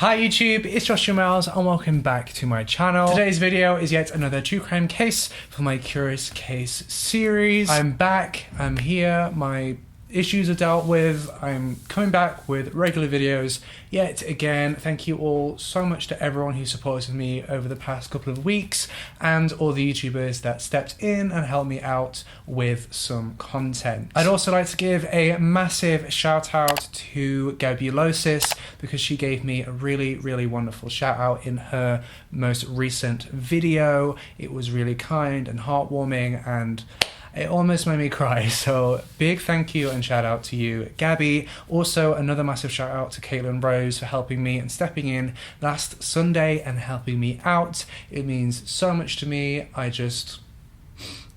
Hi YouTube, it's Joshua Miles and welcome back to my channel. Today's video is yet another true crime case for my Curious Case series. I'm back, I'm here, my issues are dealt with, I'm coming back with regular videos yet again. Thank you all so much to everyone who supported me over the past couple of weeks and all the YouTubers that stepped in and helped me out with some content. I'd also like to give a massive shout out to Gabulosis because she gave me a really wonderful shout out in her most recent video. It was really kind and heartwarming and it almost made me cry, so big thank you and shout out to you, Gabby. Also, another massive shout out to Caitlin Rose for helping me and stepping in last Sunday and helping me out. It means so much to me. The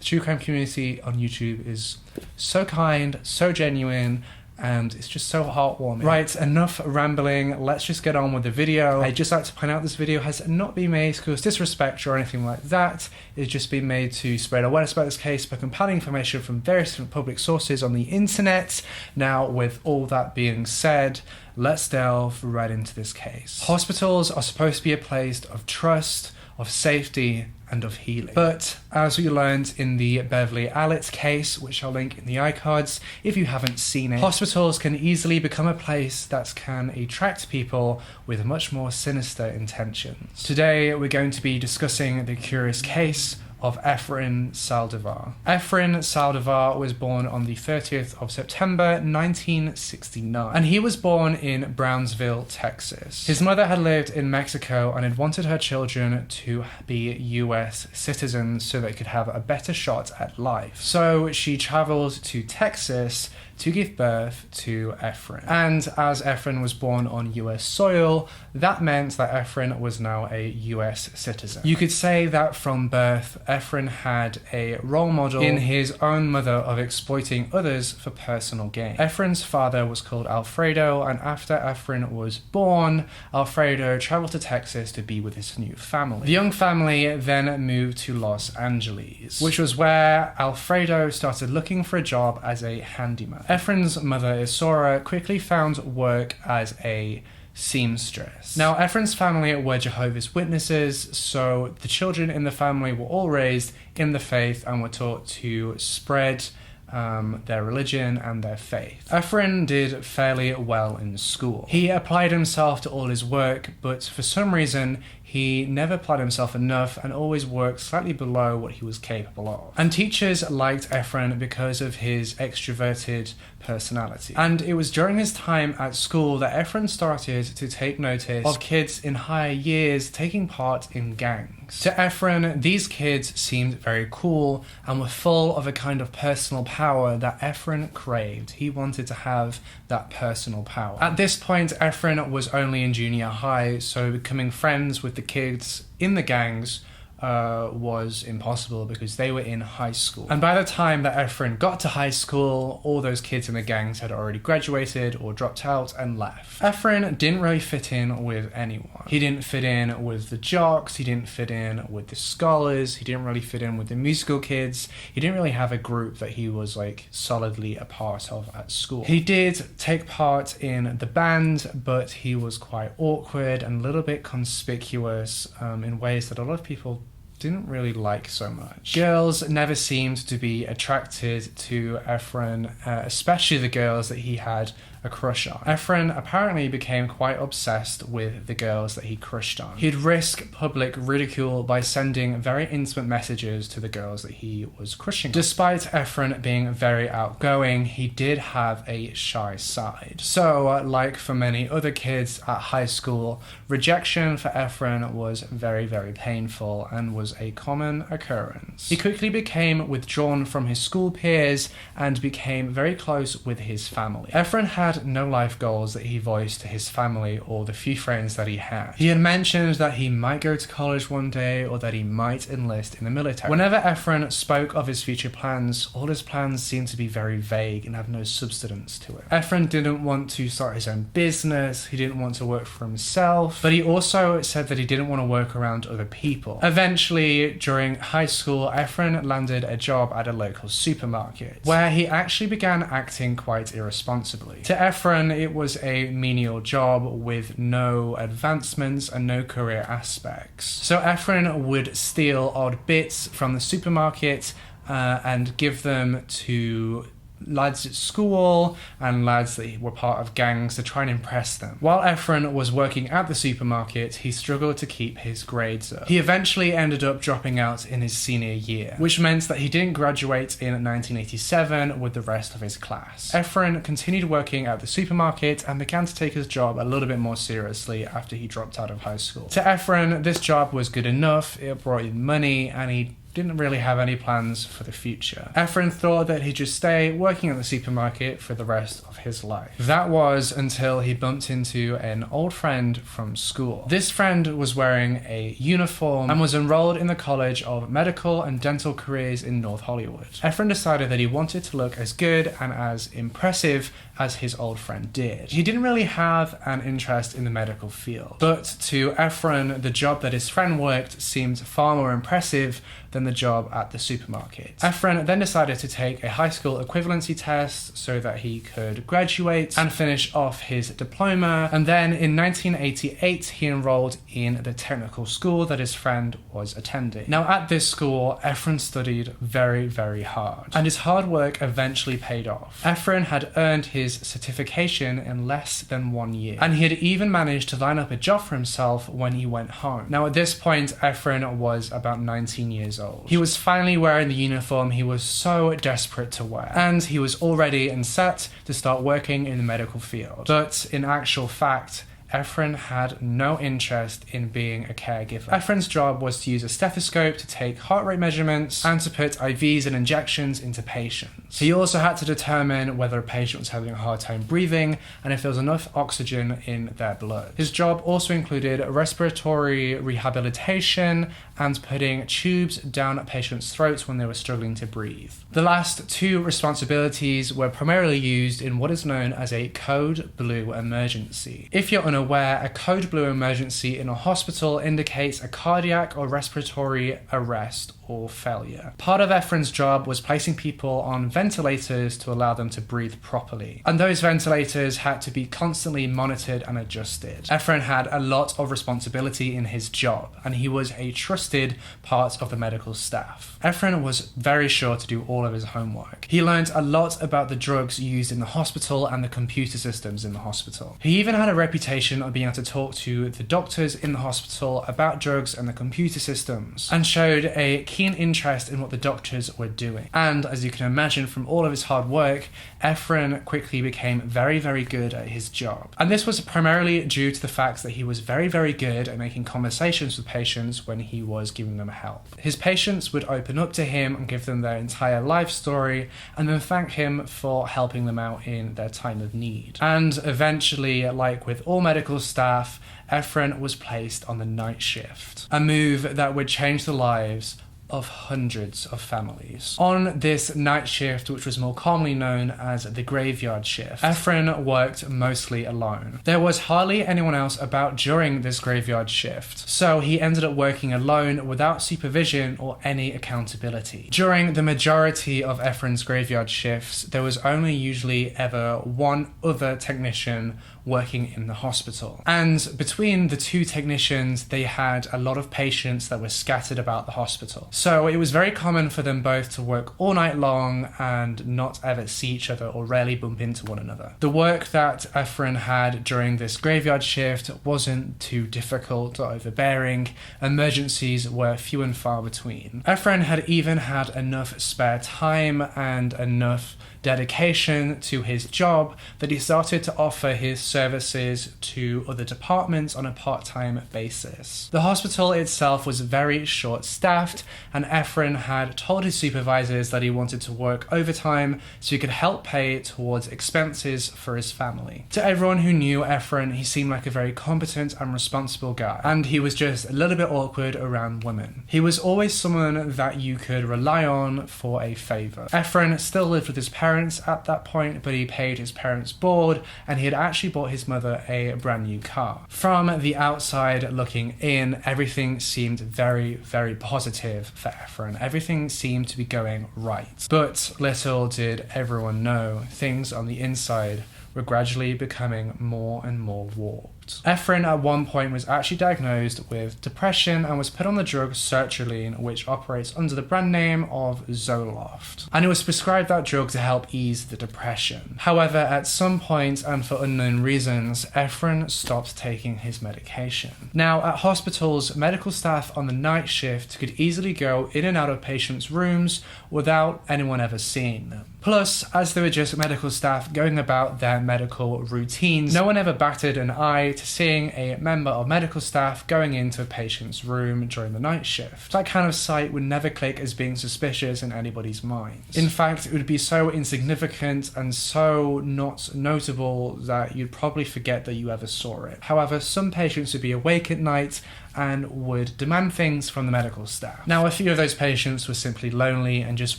true crime community on YouTube is so kind, so genuine, and it's just so heartwarming. Right, enough rambling, let's just get on with the video. I'd just like to point out this video has not been made to cause disrespect or anything like that. It's just been made to spread awareness about this case by compiling information from various different public sources on the internet. Now, with all that being said, let's delve right into this case. Hospitals are supposed to be a place of trust, of safety, and of healing. But as we learned in the Beverly Allitt case, which I'll link in the iCards if you haven't seen it, hospitals can easily become a place that can attract people with much more sinister intentions. Today we're going to be discussing the curious case of Efren Saldivar. Efren Saldivar was born on the 30th of September 1969, and he was born in Brownsville, Texas. His mother had lived in Mexico and had wanted her children to be US citizens so they could have a better shot at life. So she traveled to Texas to give birth to Efren. And as Efren was born on US soil, that meant that Efren was now a US citizen. You could say that from birth, Efren had a role model in his own mother of exploiting others for personal gain. Efren's father was called Alfredo, and after Efren was born, Alfredo traveled to Texas to be with his new family. The young family then moved to Los Angeles, which was where Alfredo started looking for a job as a handyman. Efren's mother, Isora, quickly found work as a seamstress. Now, Efren's family were Jehovah's Witnesses, so the children in the family were all raised in the faith and were taught to spread their religion and their faith. Efren did fairly well in school. He applied himself to all his work, but for some reason, he never applied himself enough and always worked slightly below what he was capable of. And teachers liked Efren because of his extroverted personality. And it was during his time at school that Efren started to take notice of kids in higher years taking part in gangs. To Efren, these kids seemed very cool and were full of a kind of personal power that Efren craved. He wanted to have that personal power. At this point, Efren was only in junior high, so becoming friends with the kids in the gangs was impossible because they were in high school. And by the time that Efren got to high school, all those kids in the gangs had already graduated or dropped out and left. Efren didn't really fit in with anyone. He didn't fit in with the jocks, he didn't fit in with the scholars, he didn't really fit in with the musical kids. He didn't really have a group that he was like solidly a part of at school. He did take part in the band, but he was quite awkward and a little bit conspicuous in ways that a lot of people didn't really like so much. Girls never seemed to be attracted to Efren, especially the girls that he had a crush on. Efren apparently became quite obsessed with the girls that he crushed on. He'd risk public ridicule by sending very intimate messages to the girls that he was crushing on. Despite Efren being very outgoing, he did have a shy side. So, like for many other kids at high school, rejection for Efren was very painful and was a common occurrence. He quickly became withdrawn from his school peers and became very close with his family. Efren had no life goals that he voiced to his family or the few friends that he had. He had mentioned that he might go to college one day or that he might enlist in the military. Whenever Efren spoke of his future plans, all his plans seemed to be very vague and have no substance to it. Efren didn't want to start his own business, he didn't want to work for himself, but he also said that he didn't want to work around other people. Eventually, during high school, Efren landed a job at a local supermarket, where he actually began acting quite irresponsibly. To Efren, it was a menial job with no advancements and no career aspects. So Efren would steal odd bits from the supermarket and give them to lads at school and lads that were part of gangs to try and impress them. While Efren was working at the supermarket, he struggled to keep his grades up. He eventually ended up dropping out in his senior year, which meant that he didn't graduate in 1987 with the rest of his class. Efren continued working at the supermarket and began to take his job a little bit more seriously after he dropped out of high school. To Efren, this job was good enough, it brought in money, and he didn't really have any plans for the future. Efren thought that he'd just stay working at the supermarket for the rest of his life. That was until he bumped into an old friend from school. This friend was wearing a uniform and was enrolled in the College of Medical and Dental Careers in North Hollywood. Efren decided that he wanted to look as good and as impressive as his old friend did. He didn't really have an interest in the medical field, but to Efren, the job that his friend worked seemed far more impressive than the job at the supermarket. Efren then decided to take a high school equivalency test so that he could graduate and finish off his diploma, and then in 1988 he enrolled in the technical school that his friend was attending. Now at this school, Efren studied very, very hard, and his hard work eventually paid off. Efren had earned his certification in less than 1 year, and he had even managed to line up a job for himself when he went home. Now at this point, Efren was about 19 years old. He was finally wearing the uniform he was so desperate to wear, and he was all ready and set to start working in the medical field. But in actual fact, Efren had no interest in being a caregiver. Efren's job was to use a stethoscope to take heart rate measurements and to put IVs and injections into patients. He also had to determine whether a patient was having a hard time breathing and if there was enough oxygen in their blood. His job also included respiratory rehabilitation and putting tubes down patients' throats when they were struggling to breathe. The last two responsibilities were primarily used in what is known as a code blue emergency. If you're unaware, a code blue emergency in a hospital indicates a cardiac or respiratory arrest or failure. Part of Efren's job was placing people on ventilators to allow them to breathe properly, and those ventilators had to be constantly monitored and adjusted. Efren had a lot of responsibility in his job, and he was a trusted part of the medical staff. Efren was very sure to do all of his homework. He learned a lot about the drugs used in the hospital and the computer systems in the hospital. He even had a reputation of being able to talk to the doctors in the hospital about drugs and the computer systems, and showed a keen interest in what the doctors were doing. And as you can imagine from all of his hard work, Efren quickly became very, very good at his job. And this was primarily due to the fact that he was very, very good at making conversations with patients when he was giving them help. His patients would open up to him and give them their entire life story, and then thank him for helping them out in their time of need. And eventually, like with all medical staff, Efren was placed on the night shift, a move that would change the lives of hundreds of families. On this night shift, which was more commonly known as the graveyard shift, Efren worked mostly alone. There was hardly anyone else about during this graveyard shift, so he ended up working alone without supervision or any accountability. During the majority of Efren's graveyard shifts, there was only usually ever one other technician working in the hospital. And between the two technicians, they had a lot of patients that were scattered about the hospital. So it was very common for them both to work all night long and not ever see each other or rarely bump into one another. The work that Efren had during this graveyard shift wasn't too difficult or overbearing. Emergencies were few and far between. Efren had even had enough spare time and enough dedication to his job that he started to offer his services to other departments on a part-time basis. The hospital itself was very short-staffed, and Efren had told his supervisors that he wanted to work overtime so he could help pay towards expenses for his family. To everyone who knew Efren, he seemed like a very competent and responsible guy, and he was just a little bit awkward around women. He was always someone that you could rely on for a favor. Efren still lived with his parents at that point, but he paid his parents' board, and he had actually bought his mother a brand new car. From the outside looking in, everything seemed very, very positive for Efren. Everything seemed to be going right. But little did everyone know, things on the inside were gradually becoming more and more warped. Efren at one point was actually diagnosed with depression and was put on the drug sertraline, which operates under the brand name of Zoloft. And he was prescribed that drug to help ease the depression. However, at some point, and for unknown reasons, Efren stopped taking his medication. Now, at hospitals, medical staff on the night shift could easily go in and out of patients' rooms without anyone ever seeing them. Plus, as they were just medical staff going about their medical routines, no one ever batted an eye to seeing a member of medical staff going into a patient's room during the night shift. That kind of sight would never click as being suspicious in anybody's minds. In fact, it would be so insignificant and so not notable that you'd probably forget that you ever saw it. However, some patients would be awake at night and would demand things from the medical staff. Now, a few of those patients were simply lonely and just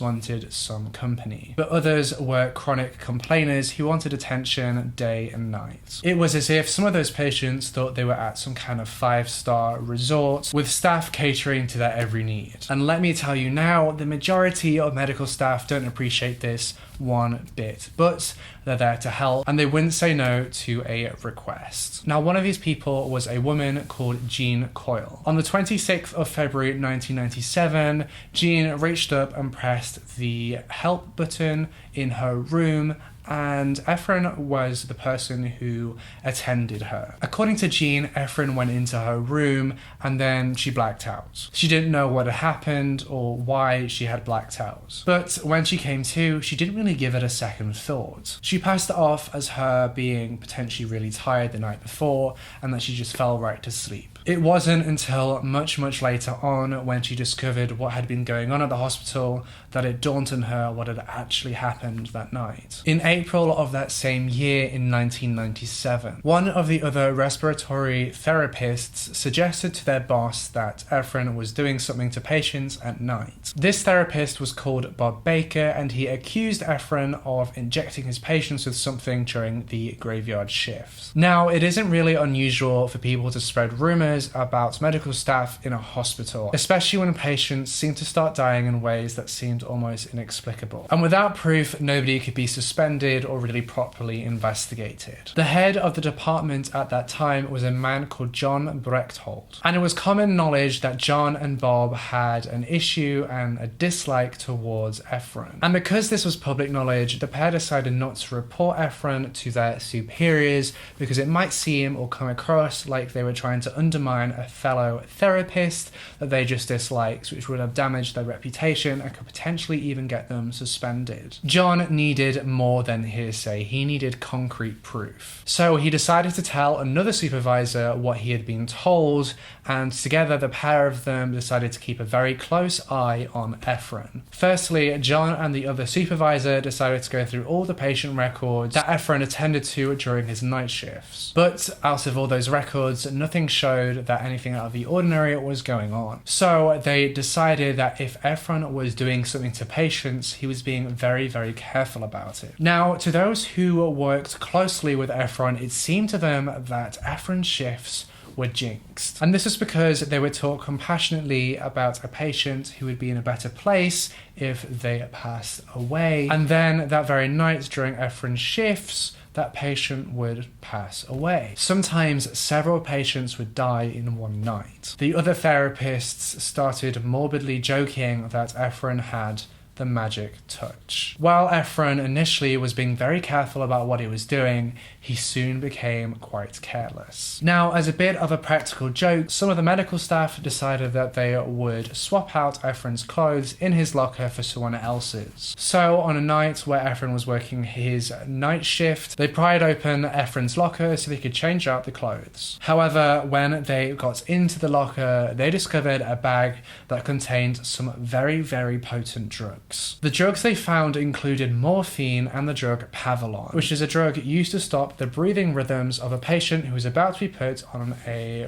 wanted some company, but others were chronic complainers who wanted attention day and night. It was as if some of those patients thought they were at some kind of 5-star resort with staff catering to their every need. And let me tell you now, the majority of medical staff don't appreciate this one bit, but they're there to help and they wouldn't say no to a request. Now, one of these people was a woman called Jean Coyle. On the 26th of February 1997, Jean reached up and pressed the help button in her room, and Efren was the person who attended her. According to Jean, Efren went into her room and then she blacked out. She didn't know what had happened or why she had blacked out. But when she came to, she didn't really give it a second thought. She passed it off as her being potentially really tired the night before and that she just fell right to sleep. It wasn't until much later on, when she discovered what had been going on at the hospital, that it dawned on her what had actually happened that night. In April of that same year, in 1997, one of the other respiratory therapists suggested to their boss that Efren was doing something to patients at night. This therapist was called Bob Baker, and he accused Efren of injecting his patients with something during the graveyard shift. Now, it isn't really unusual for people to spread rumors about medical staff in a hospital, especially when patients seem to start dying in ways that seemed almost inexplicable. And without proof, nobody could be suspended or really properly investigated. The head of the department at that time was a man called John Brechthold, and it was common knowledge that John and Bob had an issue and a dislike towards Efren. And because this was public knowledge, the pair decided not to report Efren to their superiors because it might seem or come across like they were trying to undermine a fellow therapist that they just disliked, which would have damaged their reputation and could potentially even get them suspended. John needed more than hearsay. He needed concrete proof. So he decided to tell another supervisor what he had been told, and together the pair of them decided to keep a very close eye on Efren. Firstly, John and the other supervisor decided to go through all the patient records that Efren attended to during his night shifts. But out of all those records, nothing showed that anything out of the ordinary was going on. So they decided that if Efren was doing something to patients, he was being very careful about it. Now, to those who worked closely with Efren, it seemed to them that Efren's shifts were jinxed. And this was because they would talk compassionately about a patient who would be in a better place if they passed away. And then that very night during Efren's shifts, that patient would pass away. Sometimes several patients would die in one night. The other therapists started morbidly joking that Efren had the magic touch. While Efren initially was being very careful about what he was doing, he soon became quite careless. Now, as a bit of a practical joke, some of the medical staff decided that they would swap out Efren's clothes in his locker for someone else's. So on a night where Efren was working his night shift, they pried open Efren's locker so they could change out the clothes. However, when they got into the locker, they discovered a bag that contained some very potent drugs. The drugs they found included morphine and the drug Pavilon, which is a drug used to stop the breathing rhythms of a patient who was about to be put on a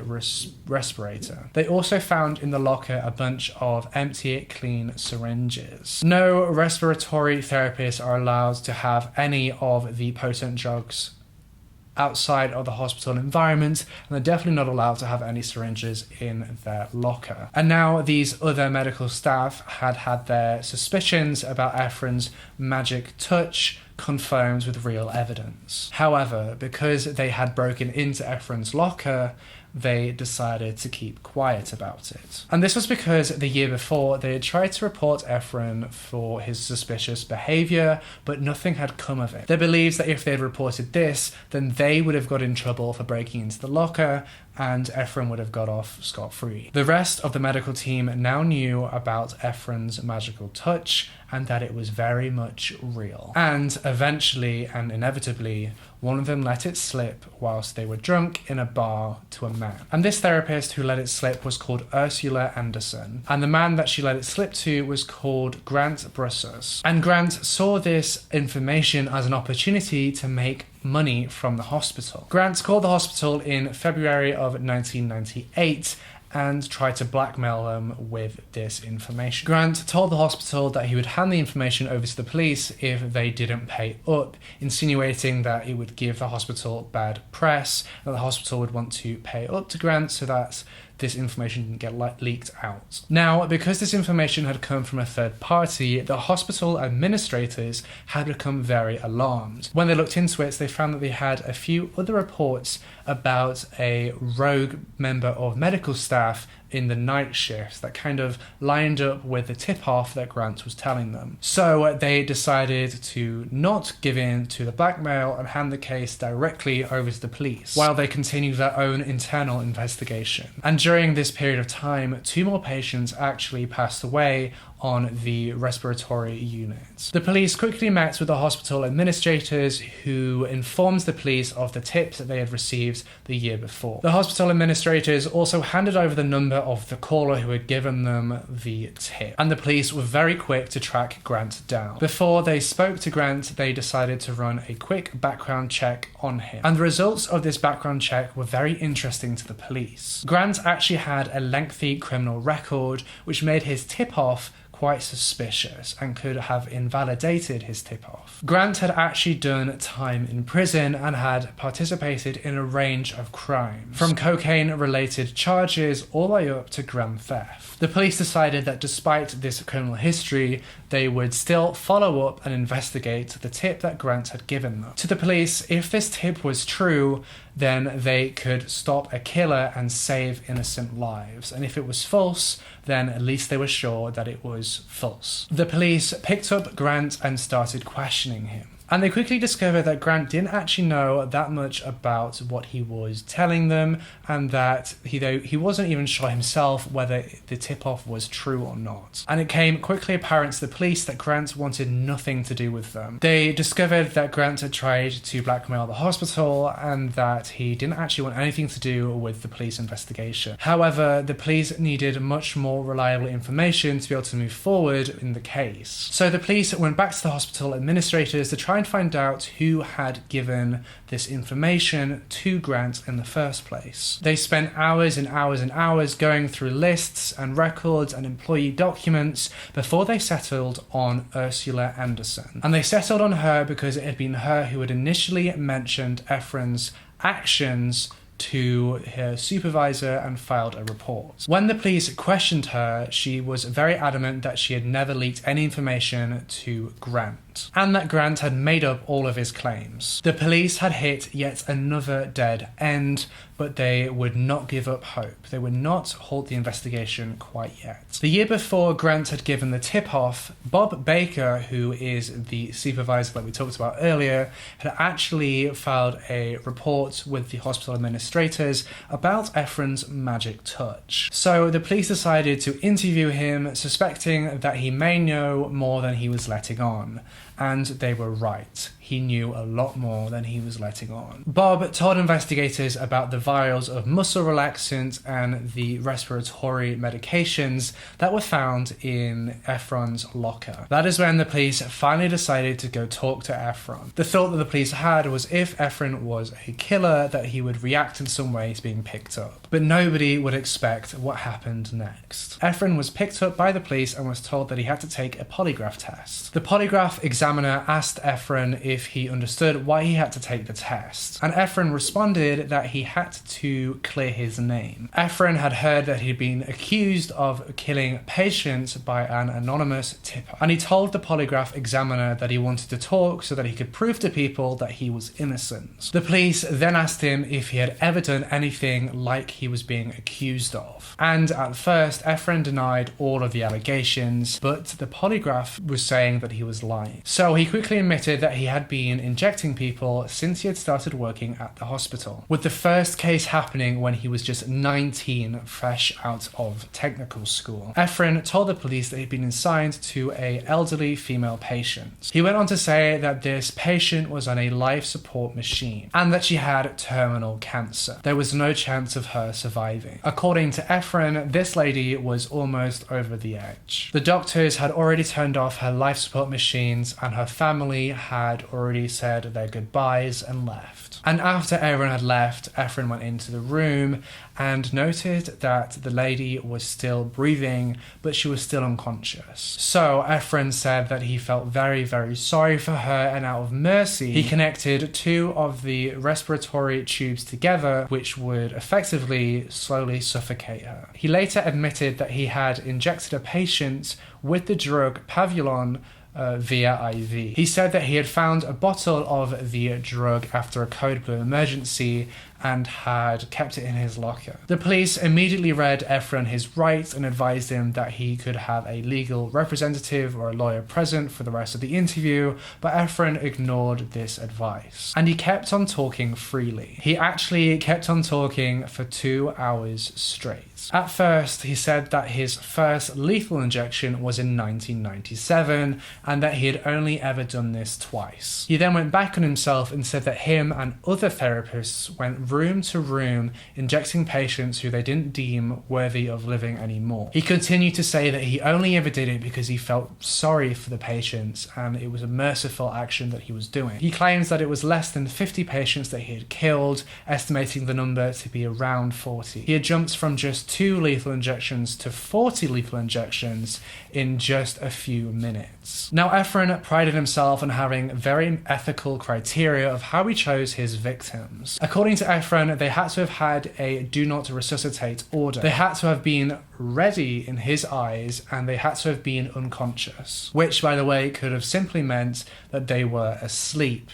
respirator. They also found in the locker a bunch of empty, clean syringes. No respiratory therapists are allowed to have any of the potent drugs outside of the hospital environment, and they're definitely not allowed to have any syringes in their locker. And now these other medical staff had their suspicions about Efren's magic touch confirmed with real evidence. However, because they had broken into Efren's locker, they decided to keep quiet about it. And this was because the year before they had tried to report Efren for his suspicious behavior, but nothing had come of it. They believed that if they had reported this, then they would have got in trouble for breaking into the locker, and Efren would have got off scot-free. The rest of the medical team now knew about Efren's magical touch and that it was very much real. And eventually and inevitably, one of them let it slip whilst they were drunk in a bar to a man. And this therapist who let it slip was called Ursula Anderson. And the man that she let it slip to was called Grant Brussus. And Grant saw this information as an opportunity to make money from the hospital. Grant called the hospital in February of 1998 and tried to blackmail them with this information. Grant told the hospital that he would hand the information over to the police if they didn't pay up, insinuating that it would give the hospital bad press, that the hospital would want to pay up to Grant so that this information didn't get leaked out. Now, because this information had come from a third party, the hospital administrators had become very alarmed. When they looked into it, they found that they had a few other reports about a rogue member of medical staff in the night shifts that kind of lined up with the tip-off that Grant was telling them. So they decided to not give in to the blackmail and hand the case directly over to the police, while they continued their own internal investigation. And during this period of time, 2 more patients actually passed away on the respiratory unit. The police quickly met with the hospital administrators, who informed the police of the tips that they had received the year before. The hospital administrators also handed over the number of the caller who had given them the tip, and the police were very quick to track Grant down. Before they spoke to Grant, they decided to run a quick background check on him, and the results of this background check were very interesting to the police. Grant actually had a lengthy criminal record, which made his tip-off quite suspicious and could have invalidated his tip-off. Grant had actually done time in prison and had participated in a range of crimes, from cocaine-related charges all the way up to grand theft. The police decided that despite this criminal history, they would still follow up and investigate the tip that Grant had given them. To the police, if this tip was true, then they could stop a killer and save innocent lives. And if it was false, then at least they were sure that it was false. The police picked up Grant and started questioning him. And they quickly discovered that Grant didn't actually know that much about what he was telling them, and that he wasn't even sure himself whether the tip-off was true or not. And it came quickly apparent to the police that Grant wanted nothing to do with them. They discovered that Grant had tried to blackmail the hospital and that he didn't actually want anything to do with the police investigation. However, the police needed much more reliable information to be able to move forward in the case. So the police went back to the hospital administrators to try and find out who had given this information to Grant in the first place. They spent hours and hours and hours going through lists and records and employee documents before they settled on Ursula Anderson. And they settled on her because it had been her who had initially mentioned Efren's actions to her supervisor and filed a report. When the police questioned her, she was very adamant that she had never leaked any information to Grant, and that Grant had made up all of his claims. The police had hit yet another dead end, but they would not give up hope. They would not halt the investigation quite yet. The year before Grant had given the tip-off, Bob Baker, who is the supervisor that we talked about earlier, had actually filed a report with the hospital administrators about Efren's magic touch. So the police decided to interview him, suspecting that he may know more than he was letting on. And they were right. He knew a lot more than he was letting on. Bob told investigators about the vials of muscle relaxant and the respiratory medications that were found in Efren's locker. That is when the police finally decided to go talk to Efren. The thought that the police had was if Efren was a killer, that he would react in some way to being picked up. But nobody would expect what happened next. Efren was picked up by the police and was told that he had to take a polygraph test. The polygraph examiner asked Efren if if he understood why he had to take the test. And Efren responded that he had to clear his name. Efren had heard that he'd been accused of killing patients by an anonymous tipper. And he told the polygraph examiner that he wanted to talk so that he could prove to people that he was innocent. The police then asked him if he had ever done anything like he was being accused of. And at first, Efren denied all of the allegations, but the polygraph was saying that he was lying. So he quickly admitted that he had been injecting people since he had started working at the hospital, with the first case happening when he was just 19, fresh out of technical school. Efren told the police that he'd been assigned to an elderly female patient. He went on to say that this patient was on a life support machine and that she had terminal cancer. There was no chance of her surviving. According to Efren, this lady was almost over the edge. The doctors had already turned off her life support machines and her family had already said their goodbyes and left. And after everyone had left, Efren went into the room and noted that the lady was still breathing, but she was still unconscious. So Efren said that he felt very, very sorry for her, and out of mercy, he connected two of the respiratory tubes together, which would effectively slowly suffocate her. He later admitted that he had injected a patient with the drug Pavulon via IV. He said that he had found a bottle of the drug after a code blue emergency and had kept it in his locker. The police immediately read Efren his rights and advised him that he could have a legal representative or a lawyer present for the rest of the interview, but Efren ignored this advice. And he kept on talking freely. He actually kept on talking for 2 hours straight. At first, he said that his first lethal injection was in 1997 and that he had only ever done this twice. He then went back on himself and said that him and other therapists went room to room injecting patients who they didn't deem worthy of living anymore. He continued to say that he only ever did it because he felt sorry for the patients and it was a merciful action that he was doing. He claims that it was less than 50 patients that he had killed, estimating the number to be around 40. He had jumped from just 2 lethal injections to 40 lethal injections in just a few minutes. Now, Efren prided himself on having very ethical criteria of how he chose his victims. According to Efren, they had to have had a do not resuscitate order. They had to have been ready in his eyes and they had to have been unconscious, which, by the way, could have simply meant that they were asleep.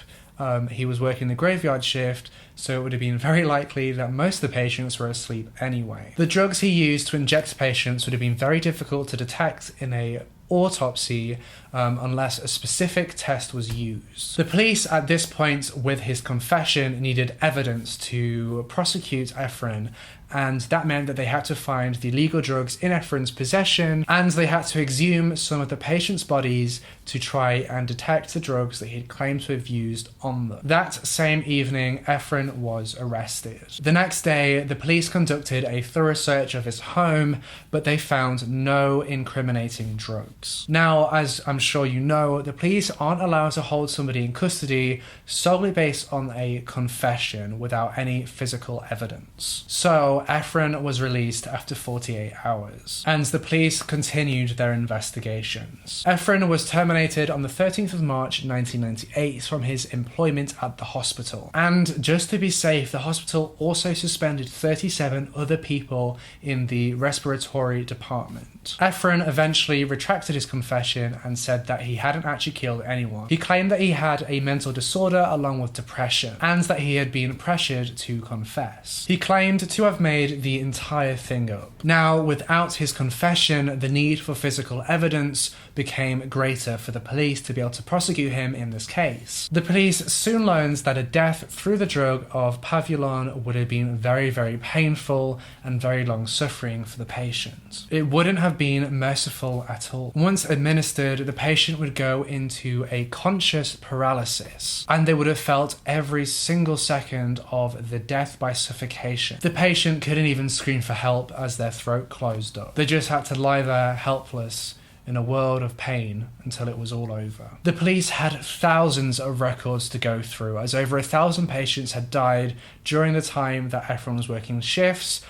He was working the graveyard shift, so it would have been very likely that most of the patients were asleep anyway. The drugs he used to inject patients would have been very difficult to detect in a autopsy unless a specific test was used. The police at this point, with his confession, needed evidence to prosecute Efren, and that meant that they had to find the illegal drugs in Efren's possession, and they had to exhume some of the patients' bodies to try and detect the drugs that he had claimed to have used on them. That same evening, Efren was arrested. The next day, the police conducted a thorough search of his home, but they found no incriminating drugs. Now, as I'm sure you know, the police aren't allowed to hold somebody in custody solely based on a confession without any physical evidence. So Efren was released after 48 hours, and the police continued their investigations. Efren was terminated on the 13th of March 1998 from his employment at the hospital. And just to be safe, the hospital also suspended 37 other people in the respiratory department. Efren eventually retracted his confession and said that he hadn't actually killed anyone. He claimed that he had a mental disorder along with depression, and that he had been pressured to confess. He claimed to have made the entire thing up. Now, without his confession, the need for physical evidence became greater for the police to be able to prosecute him in this case. The police soon learned that a death through the drug of Pavulon would have been very, very painful and very long suffering for the patient. It wouldn't have been merciful at all. Once administered, the patient would go into a conscious paralysis, and they would have felt every single second of the death by suffocation. The patient couldn't even scream for help as their throat closed up. They just had to lie there helpless in a world of pain until it was all over. The police had thousands of records to go through, as over 1,000 patients had died during the time that Efren was working shifts,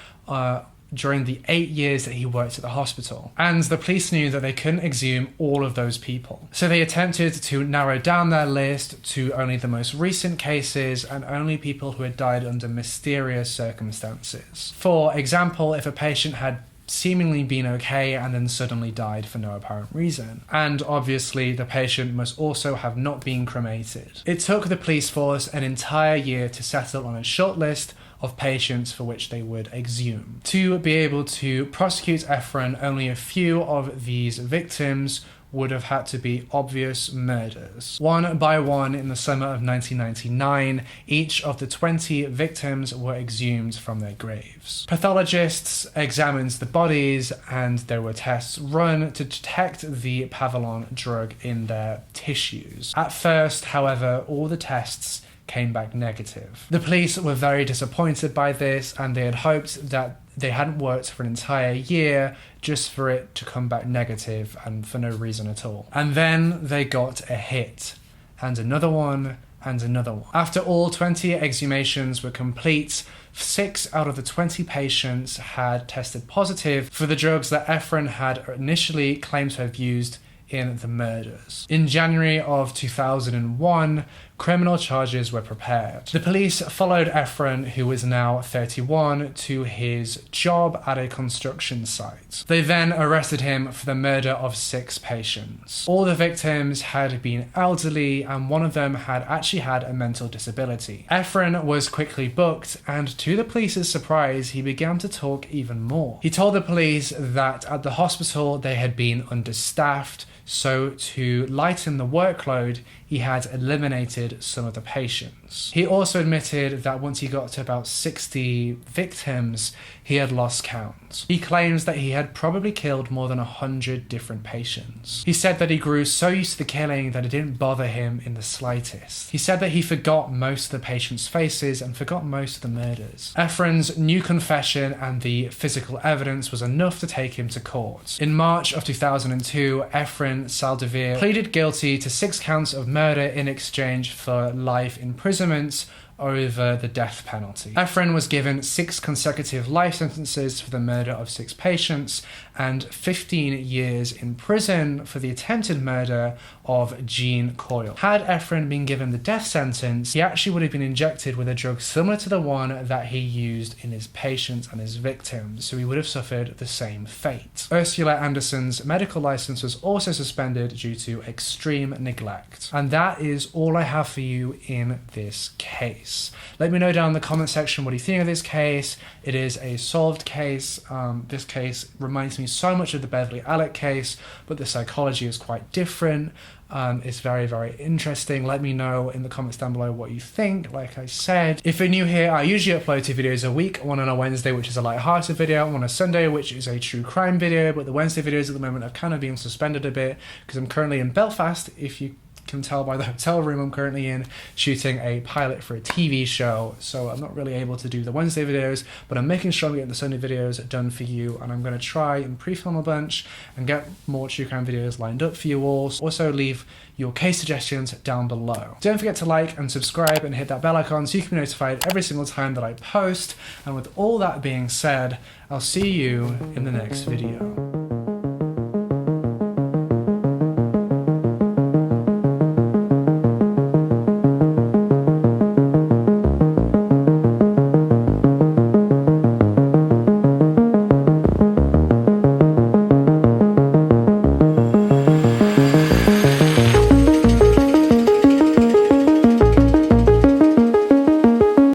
during the 8 years that he worked at the hospital. And the police knew that they couldn't exhume all of those people. So they attempted to narrow down their list to only the most recent cases and only people who had died under mysterious circumstances. For example, if a patient had seemingly been okay and then suddenly died for no apparent reason. And obviously the patient must also have not been cremated. It took the police force an entire year to settle on a short list of patients for which they would exhume. To be able to prosecute Efren, only a few of these victims would have had to be obvious murders. One by one, in the summer of 1999, each of the 20 victims were exhumed from their graves. Pathologists examined the bodies and there were tests run to detect the Pavilon drug in their tissues. At first, however, all the tests came back negative. The police were very disappointed by this and they had hoped that they hadn't worked for an entire year just for it to come back negative and for no reason at all. And then they got a hit, and another one, and another one. After all 20 exhumations were complete, 6 out of the 20 patients had tested positive for the drugs that Efren had initially claimed to have used in the murders. In January of 2001, criminal charges were prepared. The police followed Efren, who is now 31, to his job at a construction site. They then arrested him for the murder of 6 patients. All the victims had been elderly and one of them had actually had a mental disability. Efren was quickly booked and to the police's surprise, he began to talk even more. He told the police that at the hospital they had been understaffed, so to lighten the workload, he had eliminated some of the patients. He also admitted that once he got to about 60 victims, he had lost count. He claims that he had probably killed more than 100 different patients. He said that he grew so used to the killing that it didn't bother him in the slightest. He said that he forgot most of the patients' faces and forgot most of the murders. Efren's new confession and the physical evidence was enough to take him to court. In March of 2002, Efren Saldivar pleaded guilty to 6 counts of murder in exchange for life imprisonment over the death penalty. Efren was given 6 consecutive life sentences for the murder of 6 patients and 15 years in prison for the attempted murder of Jean Coyle. Had Efren been given the death sentence, he actually would have been injected with a drug similar to the one that he used in his patients and his victims, so he would have suffered the same fate. Ursula Anderson's medical license was also suspended due to extreme neglect. And that is all I have for you in this case. Let me know down in the comment section what you think of this case. It is a solved case. This case reminds me so much of the Beverly Alec case, but the psychology is quite different. It's very, very interesting. Let me know in the comments down below what you think. Like I said, if you're new here, I usually upload 2 videos a week, one on a Wednesday, which is a light-hearted video, one on a Sunday, which is a true crime video, but the Wednesday videos at the moment have kind of been suspended a bit because I'm currently in Belfast, if you can tell by the hotel room I'm currently in, shooting a pilot for a TV show, so I'm not really able to do the Wednesday videos, but I'm making sure I'm getting the Sunday videos done for you, and I'm going to try and pre-film a bunch and get more true crime videos lined up for you all. Also leave your case suggestions down below. Don't forget to like and subscribe and hit that bell icon so you can be notified every single time that I post, and with all that being said, I'll see you in the next video.